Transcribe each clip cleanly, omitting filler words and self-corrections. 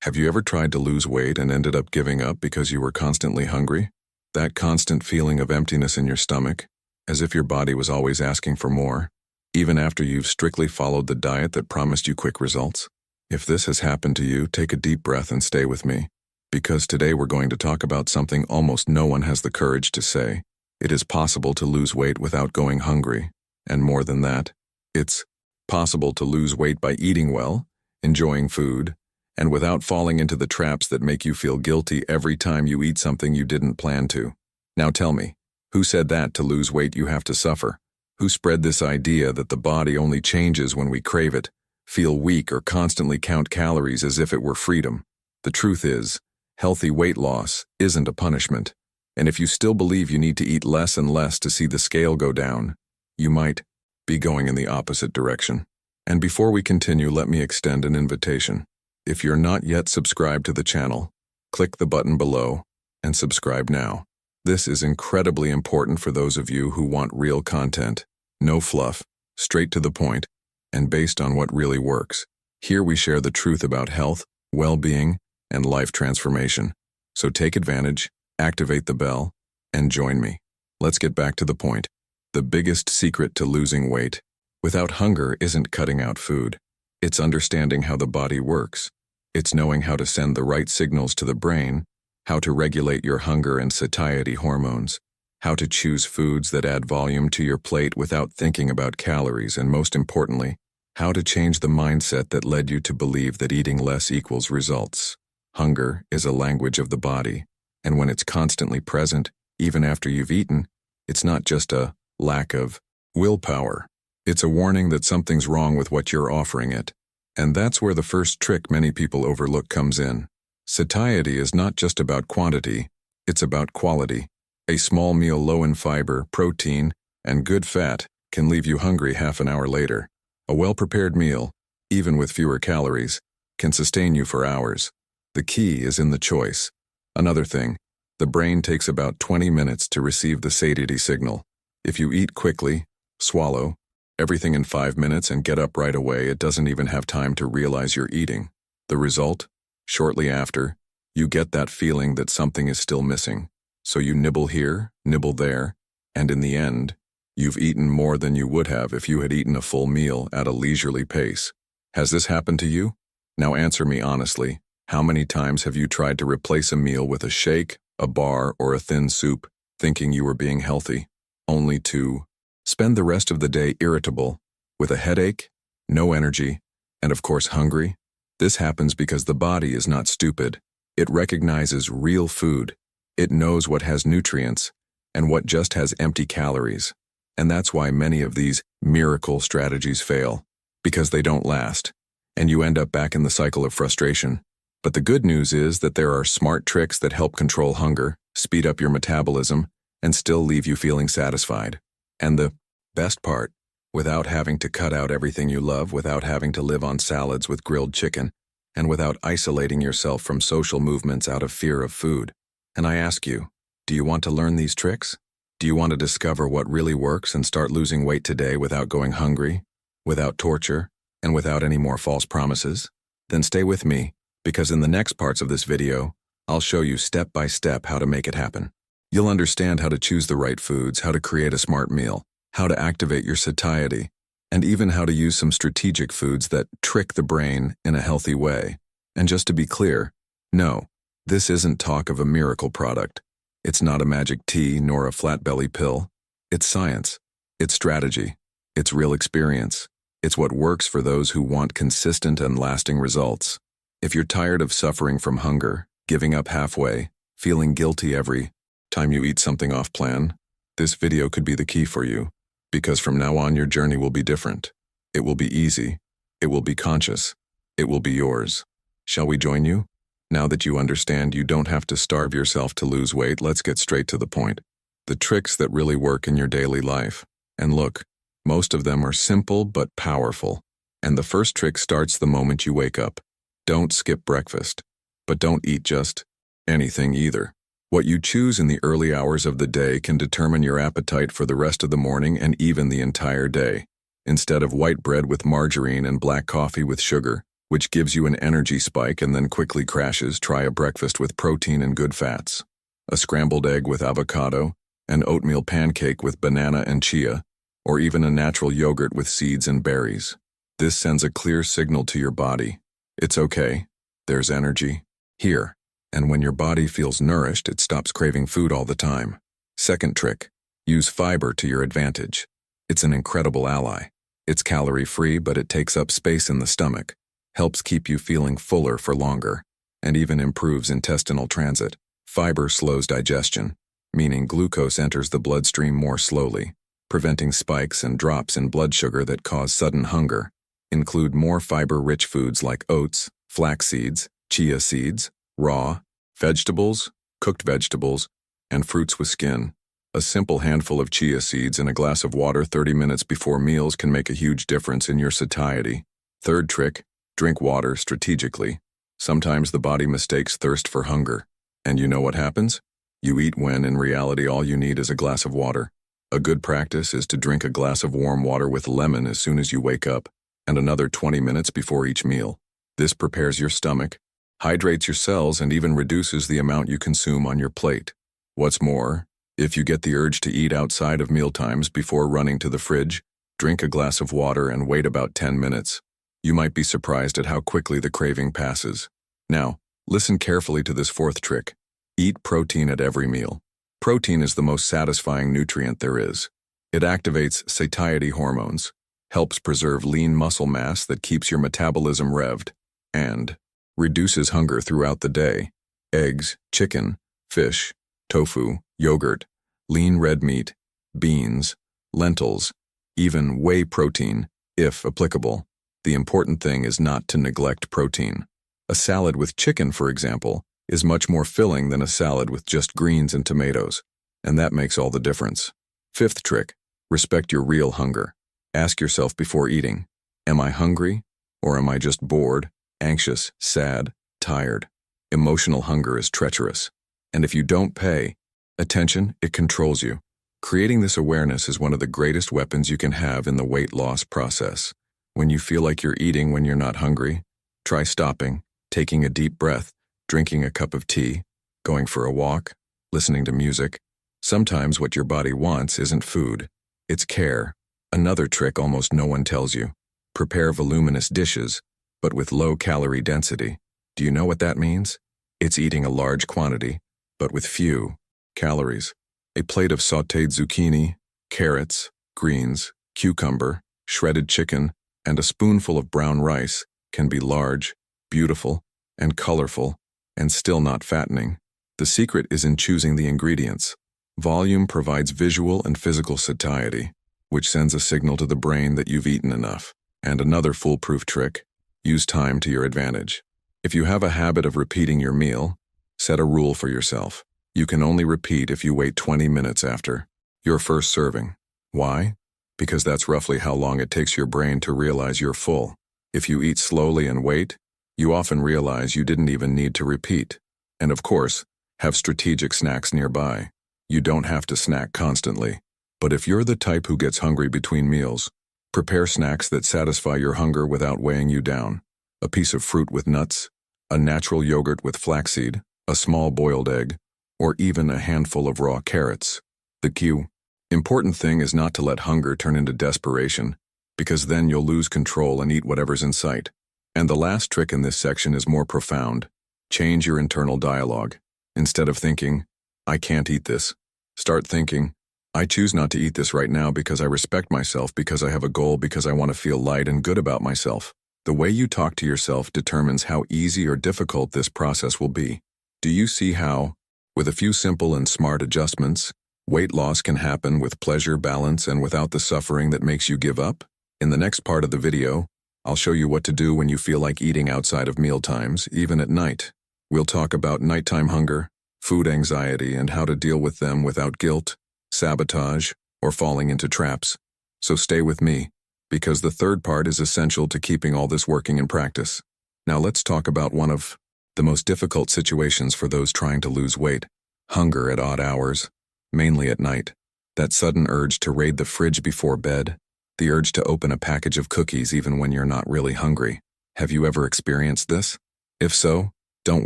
Have you ever tried to lose weight and ended up giving up because you were constantly hungry? That constant feeling of emptiness in your stomach, as if your body was always asking for more, even after you've strictly followed the diet that promised you quick results? If this has happened to you, take a deep breath and stay with me, because today we're going to talk about something almost no one has the courage to say. It is possible to lose weight without going hungry, and more than that, it's possible to lose weight by eating well, enjoying food, and without falling into the traps that make you feel guilty every time you eat something you didn't plan to. Now tell me, who said that to lose weight you have to suffer? Who spread this idea that the body only changes when we crave it, feel weak, or constantly count calories as if it were freedom? The truth is, healthy weight loss isn't a punishment, and if you still believe you need to eat less and less to see the scale go down, you might be going in the opposite direction. And before we continue, let me extend an invitation. If you're not yet subscribed to the channel, click the button below and subscribe now. This is incredibly important for those of you who want real content, no fluff, straight to the point, and based on what really works. Here we share the truth about health, well-being, and life transformation. So take advantage, activate the bell, and join me. Let's get back to the point. The biggest secret to losing weight without hunger isn't cutting out food. It's understanding how the body works. It's knowing how to send the right signals to the brain, how to regulate your hunger and satiety hormones, how to choose foods that add volume to your plate without thinking about calories, and most importantly, how to change the mindset that led you to believe that eating less equals results. Hunger is a language of the body, and when it's constantly present, even after you've eaten, it's not just a lack of willpower. It's a warning that something's wrong with what you're offering it. And that's where the first trick many people overlook comes in. Satiety is not just about quantity, it's about quality. A small meal low in fiber, protein, and good fat can leave you hungry half an hour later. A well-prepared meal, even with fewer calories, can sustain you for hours. The key is in the choice. Another thing, the brain takes about 20 minutes to receive the satiety signal. If you eat quickly, swallow everything in 5 minutes and get up right away, it doesn't even have time to realize you're eating. The result? Shortly after, you get that feeling that something is still missing. So you nibble here, nibble there, and in the end, you've eaten more than you would have if you had eaten a full meal at a leisurely pace. Has this happened to you? Now answer me honestly. How many times have you tried to replace a meal with a shake, a bar, or a thin soup, thinking you were being healthy, only to spend the rest of the day irritable, with a headache, no energy, and of course hungry? This happens because the body is not stupid. It recognizes real food. It knows what has nutrients and what just has empty calories. And that's why many of these miracle strategies fail, because they don't last, and you end up back in the cycle of frustration. But the good news is that there are smart tricks that help control hunger, speed up your metabolism, and still leave you feeling satisfied. And the best part, without having to cut out everything you love, without having to live on salads with grilled chicken, and without isolating yourself from social movements out of fear of food. And I ask you, do you want to learn these tricks? Do you want to discover what really works and start losing weight today without going hungry, without torture, and without any more false promises? Then stay with me, because in the next parts of this video, I'll show you step by step how to make it happen. You'll understand how to choose the right foods, how to create a smart meal, how to activate your satiety, and even how to use some strategic foods that trick the brain in a healthy way. And just to be clear, no, this isn't talk of a miracle product. It's not a magic tea nor a flat belly pill. It's science. It's strategy. It's real experience. It's what works for those who want consistent and lasting results. If you're tired of suffering from hunger, giving up halfway, feeling guilty every time you eat something off plan, this video could be the key for you, because from now on your journey will be different. It will be easy. It will be conscious. It will be yours. Shall we join you? Now that you understand you don't have to starve yourself to lose weight, let's get straight to the point. The tricks that really work in your daily life. And look, most of them are simple but powerful. And the first trick starts the moment you wake up. Don't skip breakfast. But don't eat just anything either. What you choose in the early hours of the day can determine your appetite for the rest of the morning and even the entire day. Instead of white bread with margarine and black coffee with sugar, which gives you an energy spike and then quickly crashes. Try a breakfast with protein and good fats. A scrambled egg with avocado, an oatmeal pancake with banana and chia, or even a natural yogurt with seeds and berries. This sends a clear signal to your body. It's okay. There's energy here. And when your body feels nourished, it stops craving food all the time. Second trick, use fiber to your advantage. It's an incredible ally. It's calorie-free, but it takes up space in the stomach, helps keep you feeling fuller for longer, and even improves intestinal transit. Fiber slows digestion, meaning glucose enters the bloodstream more slowly, preventing spikes and drops in blood sugar that cause sudden hunger. Include more fiber-rich foods like oats, flax seeds, chia seeds, raw, vegetables, cooked vegetables, and fruits with skin. A simple handful of chia seeds in a glass of water 30 minutes before meals can make a huge difference in your satiety. Third trick, drink water strategically. Sometimes the body mistakes thirst for hunger. And you know what happens? You eat when, in reality, all you need is a glass of water. A good practice is to drink a glass of warm water with lemon as soon as you wake up, and another 20 minutes before each meal. This prepares your stomach, hydrates your cells, and even reduces the amount you consume on your plate. What's more, if you get the urge to eat outside of mealtimes before running to the fridge, drink a glass of water and wait about 10 minutes. You might be surprised at how quickly the craving passes. Now, listen carefully to this fourth trick. Eat protein at every meal. Protein is the most satisfying nutrient there is. It activates satiety hormones, helps preserve lean muscle mass that keeps your metabolism revved, and reduces hunger throughout the day. Eggs, chicken, fish, tofu, yogurt, lean red meat, beans, lentils, even whey protein, if applicable. The important thing is not to neglect protein. A salad with chicken, for example, is much more filling than a salad with just greens and tomatoes, and that makes all the difference. Fifth trick, respect your real hunger. Ask yourself before eating, am I hungry, or am I just bored, anxious, sad, tired? Emotional hunger is treacherous, and if you don't pay attention, it controls you. Creating this awareness is one of the greatest weapons you can have in the weight loss process. When you feel like you're eating when you're not hungry, try stopping, taking a deep breath, drinking a cup of tea, going for a walk, listening to music. Sometimes what your body wants isn't food, it's care. Another trick almost no one tells you. Prepare voluminous dishes, but with low calorie density. Do you know what that means? It's eating a large quantity, but with few calories. A plate of sautéed zucchini, carrots, greens, cucumber, shredded chicken, and a spoonful of brown rice can be large, beautiful, and colorful, and still not fattening. The secret is in choosing the ingredients. Volume provides visual and physical satiety, which sends a signal to the brain that you've eaten enough. And another foolproof trick, use time to your advantage. If you have a habit of repeating your meal, set a rule for yourself. You can only repeat if you wait 20 minutes after your first serving. Why? Because that's roughly how long it takes your brain to realize you're full. If you eat slowly and wait, you often realize you didn't even need to repeat. And of course, have strategic snacks nearby. You don't have to snack constantly. But if you're the type who gets hungry between meals, prepare snacks that satisfy your hunger without weighing you down. A piece of fruit with nuts, a natural yogurt with flaxseed, a small boiled egg, or even a handful of raw carrots. The key important thing is not to let hunger turn into desperation, because then you'll lose control and eat whatever's in sight. And the last trick in this section is more profound. Change your internal dialogue. Instead of thinking, I can't eat this, start thinking, I choose not to eat this right now because I respect myself, because I have a goal, because I want to feel light and good about myself. The way you talk to yourself determines how easy or difficult this process will be. Do you see how, with a few simple and smart adjustments, weight loss can happen with pleasure, balance, and without the suffering that makes you give up? In the next part of the video, I'll show you what to do when you feel like eating outside of meal times, even at night. We'll talk about nighttime hunger, food anxiety, and how to deal with them without guilt, sabotage, or falling into traps. So stay with me, because the third part is essential to keeping all this working in practice. Now let's talk about one of the most difficult situations for those trying to lose weight: hunger at odd hours, mainly at night. That sudden urge to raid the fridge before bed, the urge to open a package of cookies even when you're not really hungry. Have you ever experienced this? If so, don't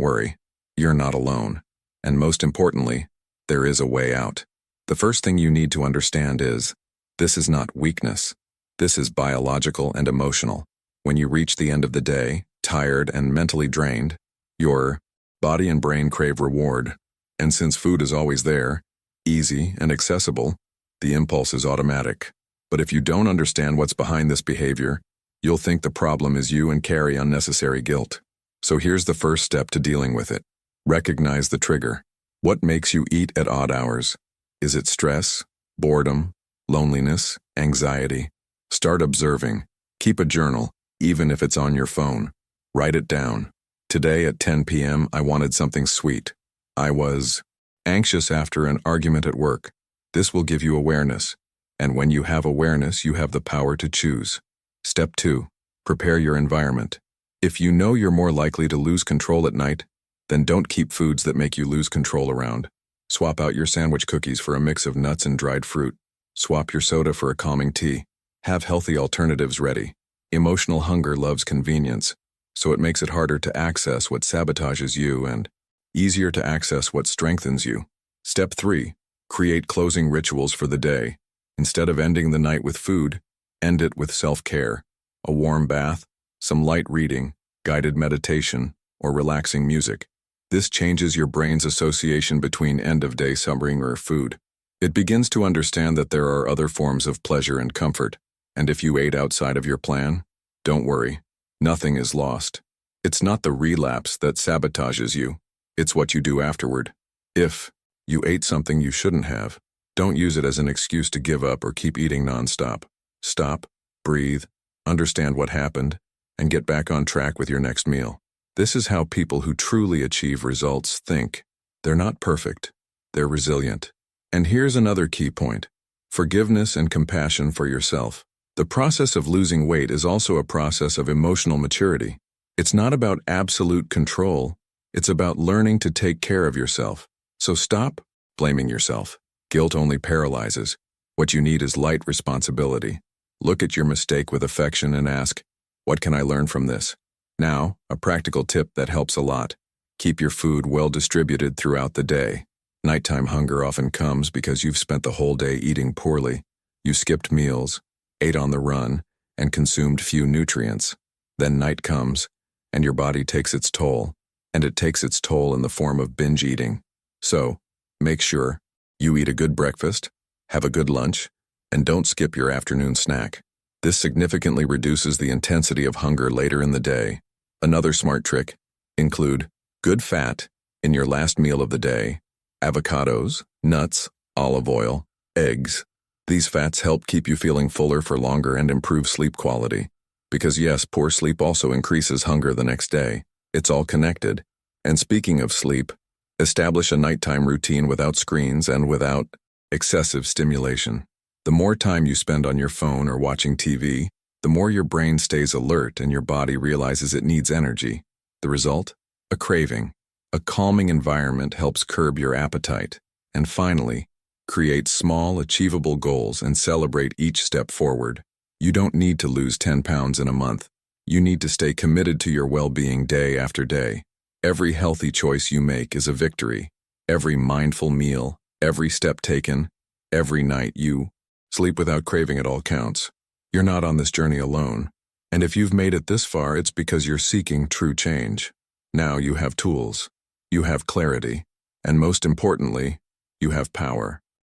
worry. You're not alone. And most importantly, there is a way out. The first thing you need to understand is, this is not weakness. This is biological and emotional. When you reach the end of the day, tired and mentally drained, your body and brain crave reward. And since food is always there, easy and accessible, the impulse is automatic. But if you don't understand what's behind this behavior, you'll think the problem is you and carry unnecessary guilt. So here's the first step to dealing with it. Recognize the trigger. What makes you eat at odd hours? Is it stress, boredom, loneliness, anxiety? Start observing. Keep a journal, even if it's on your phone. Write it down. Today at 10 p.m. I wanted something sweet. I was anxious after an argument at work. This will give you awareness. And when you have awareness, you have the power to choose. Step 2. Prepare your environment. If you know you're more likely to lose control at night, then don't keep foods that make you lose control around. Swap out your sandwich cookies for a mix of nuts and dried fruit. Swap your soda for a calming tea. Have healthy alternatives ready. Emotional hunger loves convenience, so it makes it harder to access what sabotages you and easier to access what strengthens you. Step 3. Create closing rituals for the day. Instead of ending the night with food, end it with self-care. A warm bath, some light reading, guided meditation, or relaxing music. This changes your brain's association between end-of-day suffering or food. It begins to understand that there are other forms of pleasure and comfort, and if you ate outside of your plan, don't worry, nothing is lost. It's not the relapse that sabotages you, it's what you do afterward. If you ate something you shouldn't have, don't use it as an excuse to give up or keep eating nonstop. Stop, breathe, understand what happened, and get back on track with your next meal. This is how people who truly achieve results think. They're not perfect, they're resilient. And here's another key point: forgiveness and compassion for yourself. The process of losing weight is also a process of emotional maturity. It's not about absolute control, it's about learning to take care of yourself. So stop blaming yourself. Guilt only paralyzes. What you need is light responsibility. Look at your mistake with affection and ask, what can I learn from this? Now, a practical tip that helps a lot. Keep your food well distributed throughout the day. Nighttime hunger often comes because you've spent the whole day eating poorly. You skipped meals, ate on the run, and consumed few nutrients. Then night comes, and your body takes its toll, and it takes its toll in the form of binge eating. So, make sure you eat a good breakfast, have a good lunch, and don't skip your afternoon snack. This significantly reduces the intensity of hunger later in the day. Another smart trick: include good fat in your last meal of the day. Avocados, nuts, olive oil, eggs. These fats help keep you feeling fuller for longer and improve sleep quality. Because yes, poor sleep also increases hunger the next day. It's all connected. And speaking of sleep, establish a nighttime routine without screens and without excessive stimulation. The more time you spend on your phone or watching TV, the more your brain stays alert and your body realizes it needs energy. The result? A craving. A calming environment helps curb your appetite. And finally, create small, achievable goals and celebrate each step forward. You don't need to lose 10 pounds in a month. You need to stay committed to your well-being day after day. Every healthy choice you make is a victory. Every mindful meal, every step taken, every night you sleep without craving it all counts. You're not on this journey alone. And if you've made it this far, it's because you're seeking true change. Now you have tools, you have clarity, and most importantly, you have power.